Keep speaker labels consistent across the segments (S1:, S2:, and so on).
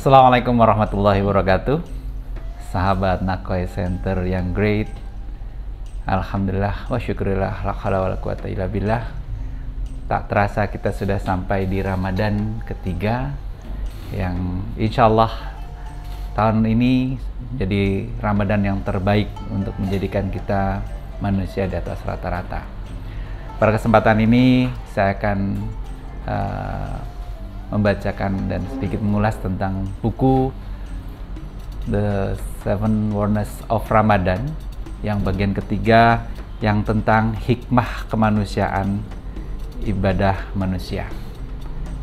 S1: Assalamualaikum warahmatullahi wabarakatuh. Sahabat Nakoy Center yang great. Alhamdulillah wa syukurillah la haula wala quwata illa billah. Tak terasa kita sudah sampai di Ramadan ketiga yang insyaallah tahun ini jadi Ramadan yang terbaik untuk menjadikan kita manusia di atas rata-rata. Pada kesempatan ini saya akan membacakan dan sedikit mengulas tentang buku The Seven Wonders of Ramadan yang bagian ketiga yang tentang hikmah kemanusiaan ibadah manusia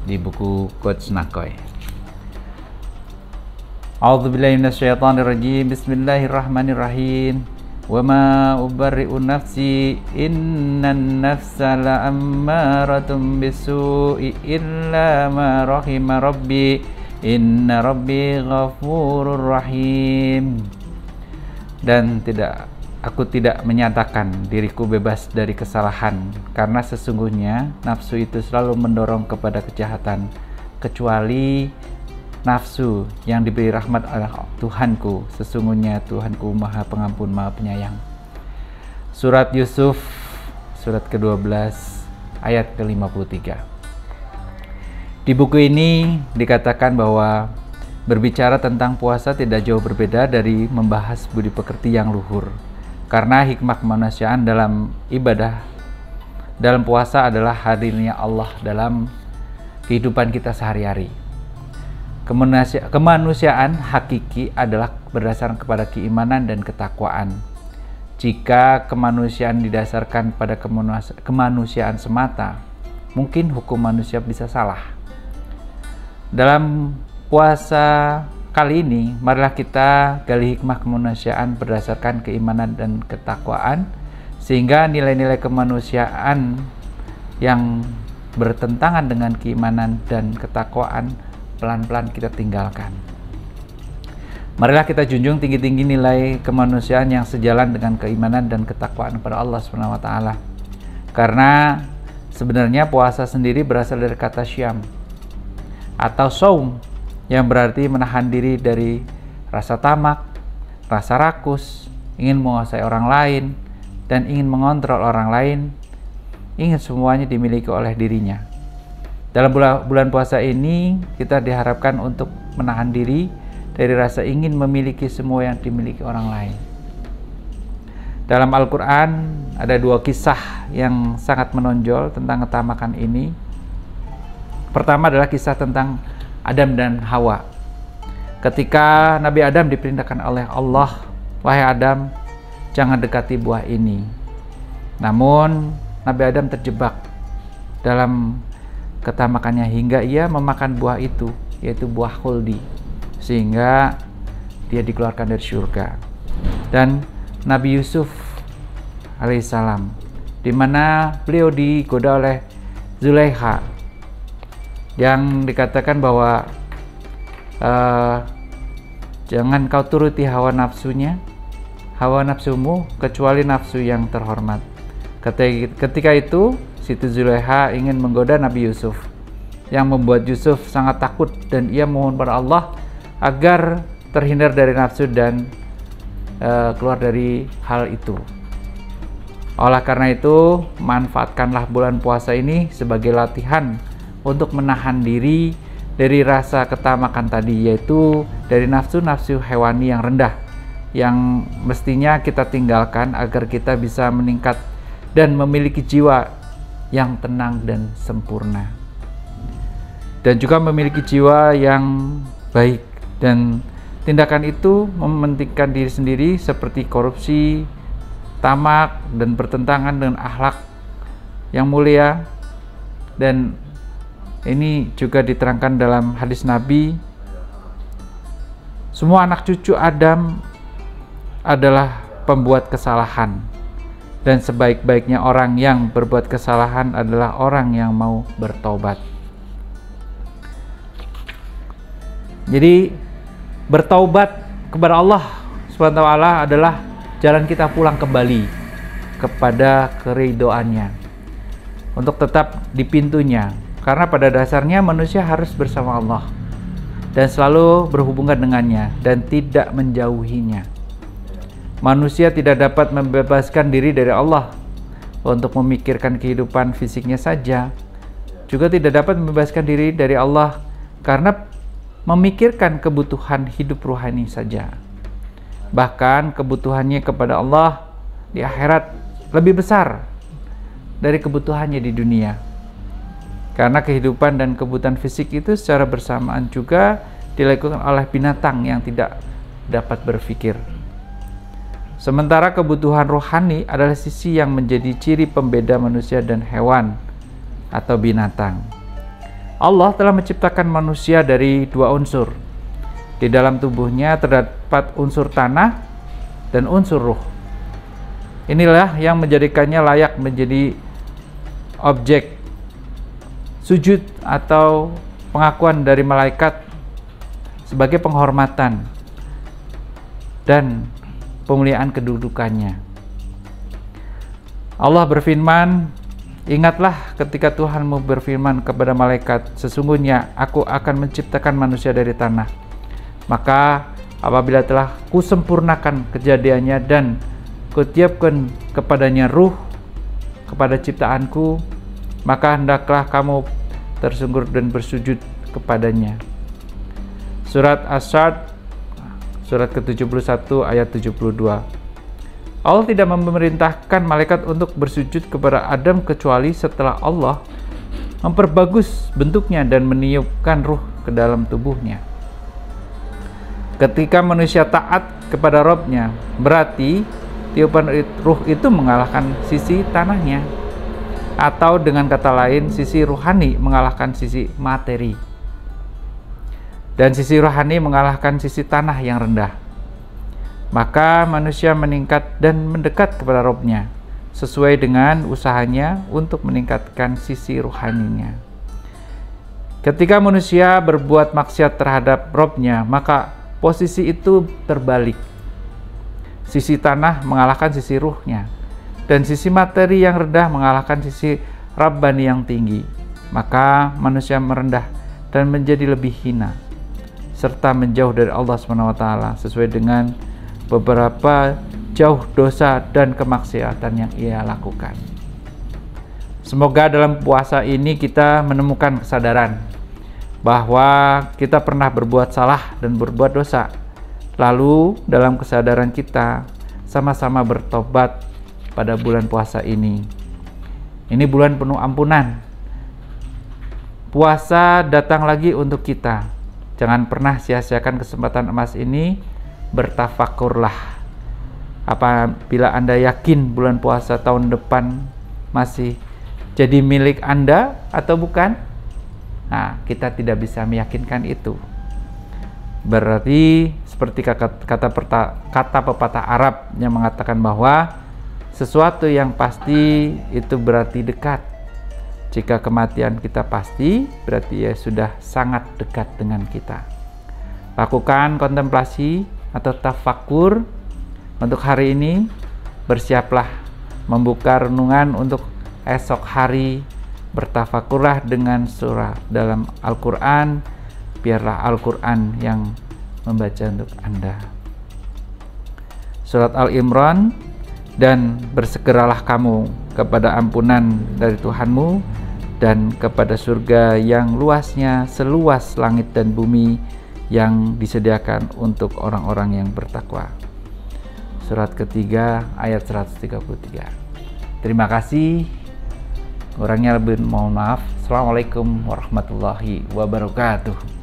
S1: di buku Coach Nakoy. A'udzubillahi minasyaitonirrajim. Bismillahirrahmanirrahim. Wa ma ubarri'u nafsi innan nafsa la'ammaratun bisu'i illa ma rahima rabbi inna rabbi ghafurur rahim. Dan aku tidak menyatakan diriku bebas dari kesalahan, karena sesungguhnya nafsu itu selalu mendorong kepada kejahatan, kecuali nafsu yang diberi rahmat oleh Tuhanku. Sesungguhnya Tuhanku Maha Pengampun, Maha Penyayang. Surat Yusuf, surat ke-12, ayat ke-53. Di buku ini dikatakan bahwa berbicara tentang puasa tidak jauh berbeda dari membahas budi pekerti yang luhur. Karena hikmah kemanusiaan dalam ibadah, dalam puasa adalah hadirnya Allah dalam kehidupan kita sehari-hari. Kemanusiaan hakiki adalah berdasarkan kepada keimanan dan ketakwaan. Jika kemanusiaan didasarkan pada kemanusiaan semata, mungkin hukum manusia bisa salah. Dalam puasa kali ini, marilah kita gali hikmah kemanusiaan berdasarkan keimanan dan ketakwaan, sehingga nilai-nilai kemanusiaan yang bertentangan dengan keimanan dan ketakwaan pelan-pelan kita tinggalkan. Marilah kita junjung tinggi-tinggi nilai kemanusiaan yang sejalan dengan keimanan dan ketakwaan kepada Allah SWT. Karena sebenarnya puasa sendiri berasal dari kata syam atau saum, yang berarti menahan diri dari rasa tamak, rasa rakus, ingin menguasai orang lain, dan ingin mengontrol orang lain, ingin semuanya dimiliki oleh dirinya. Dalam bulan puasa ini, kita diharapkan untuk menahan diri dari rasa ingin memiliki semua yang dimiliki orang lain. Dalam Al-Quran, ada dua kisah yang sangat menonjol tentang ketamakan ini. Pertama adalah kisah tentang Adam dan Hawa. Ketika Nabi Adam diperintahkan oleh Allah, "Wahai Adam, jangan dekati buah ini." Namun, Nabi Adam terjebak dalam ketamakannya hingga ia memakan buah itu, yaitu buah khuldi, sehingga dia dikeluarkan dari surga. Dan Nabi Yusuf alaihissalam, di mana beliau digoda oleh Zulaikha, yang dikatakan bahwa jangan kau turuti hawa nafsumu kecuali nafsu yang terhormat. Ketika itu Siti Zulaikha ingin menggoda Nabi Yusuf, yang membuat Yusuf sangat takut dan ia mohon pada Allah agar terhindar dari nafsu dan keluar dari hal itu. Oleh karena itu, manfaatkanlah bulan puasa ini sebagai latihan untuk menahan diri dari rasa ketamakan tadi, yaitu dari nafsu-nafsu hewani yang rendah yang mestinya kita tinggalkan agar kita bisa meningkat dan memiliki jiwa yang tenang dan sempurna, dan juga memiliki jiwa yang baik. Dan tindakan itu mementingkan diri sendiri seperti korupsi, tamak, dan bertentangan dengan akhlak yang mulia. Dan ini juga diterangkan dalam hadis Nabi, semua anak cucu Adam adalah pembuat kesalahan, dan sebaik-baiknya orang yang berbuat kesalahan adalah orang yang mau bertobat. Jadi bertaubat kepada Allah SWT adalah jalan kita pulang kembali kepada keridhoannya, untuk tetap di pintunya. Karena pada dasarnya manusia harus bersama Allah. dan selalu berhubungan dengannya dan tidak menjauhinya. Manusia tidak dapat membebaskan diri dari Allah untuk memikirkan kehidupan fisiknya saja, juga tidak dapat membebaskan diri dari Allah karena memikirkan kebutuhan hidup ruhani saja. Bahkan kebutuhannya kepada Allah di akhirat lebih besar dari kebutuhannya di dunia. Karena kehidupan dan kebutuhan fisik itu secara bersamaan juga dilakukan oleh binatang yang tidak dapat berpikir. Sementara kebutuhan rohani adalah sisi yang menjadi ciri pembeda manusia dan hewan atau binatang. Allah telah menciptakan manusia dari dua unsur. Di dalam tubuhnya terdapat unsur tanah dan unsur ruh. Inilah yang menjadikannya layak menjadi objek sujud atau pengakuan dari malaikat sebagai penghormatan dan pemuliaan kedudukannya. Allah berfirman, "Ingatlah ketika Tuhanmu berfirman kepada malaikat, sesungguhnya aku akan menciptakan manusia dari tanah. Maka apabila telah kusempurnakan kejadiannya dan kutiupkan kepadanya ruh kepada ciptaanku, maka hendaklah kamu tersungkur dan bersujud kepadanya." Surat As-Sad, surat ke-71 ayat 72. Allah tidak memerintahkan malaikat untuk bersujud kepada Adam kecuali setelah Allah memperbagus bentuknya dan meniupkan ruh ke dalam tubuhnya. Ketika manusia taat kepada Robnya, berarti tiupan ruh itu mengalahkan sisi tanahnya, atau dengan kata lain, sisi ruhani mengalahkan sisi materi, dan sisi rohani mengalahkan sisi tanah yang rendah. Maka manusia meningkat dan mendekat kepada Robnya sesuai dengan usahanya untuk meningkatkan sisi rohaninya. Ketika manusia berbuat maksiat terhadap Robnya, maka posisi itu terbalik. Sisi tanah mengalahkan sisi ruhnya, dan sisi materi yang rendah mengalahkan sisi Rabbani yang tinggi. Maka manusia merendah dan menjadi lebih hina, serta menjauh dari Allah SWT sesuai dengan beberapa jauh dosa dan kemaksiatan yang ia lakukan. Semoga dalam puasa ini kita menemukan kesadaran bahwa kita pernah berbuat salah dan berbuat dosa. Lalu dalam kesadaran kita sama-sama bertobat pada bulan puasa ini. Ini bulan penuh ampunan. Puasa datang lagi untuk kita. Jangan pernah sia-siakan kesempatan emas ini. Bertafakurlah. Apabila Anda yakin bulan puasa tahun depan masih jadi milik Anda atau bukan, nah, kita tidak bisa meyakinkan itu. Berarti seperti kata pepatah Arab yang mengatakan bahwa sesuatu yang pasti itu berarti dekat. Jika kematian kita pasti, berarti ya sudah sangat dekat dengan kita. Lakukan kontemplasi atau tafakur untuk hari ini. Bersiaplah membuka renungan untuk esok hari. Bertafakurlah dengan surah dalam Al-Quran. Biarlah Al-Quran yang membaca untuk Anda. Surat Al-Imran, dan bersegeralah kamu kepada ampunan dari Tuhanmu dan kepada surga yang luasnya seluas langit dan bumi yang disediakan untuk orang-orang yang bertakwa. Surat ketiga ayat 133. Terima kasih. Kurangnya lebih mohon maaf. Assalamualaikum warahmatullahi wabarakatuh.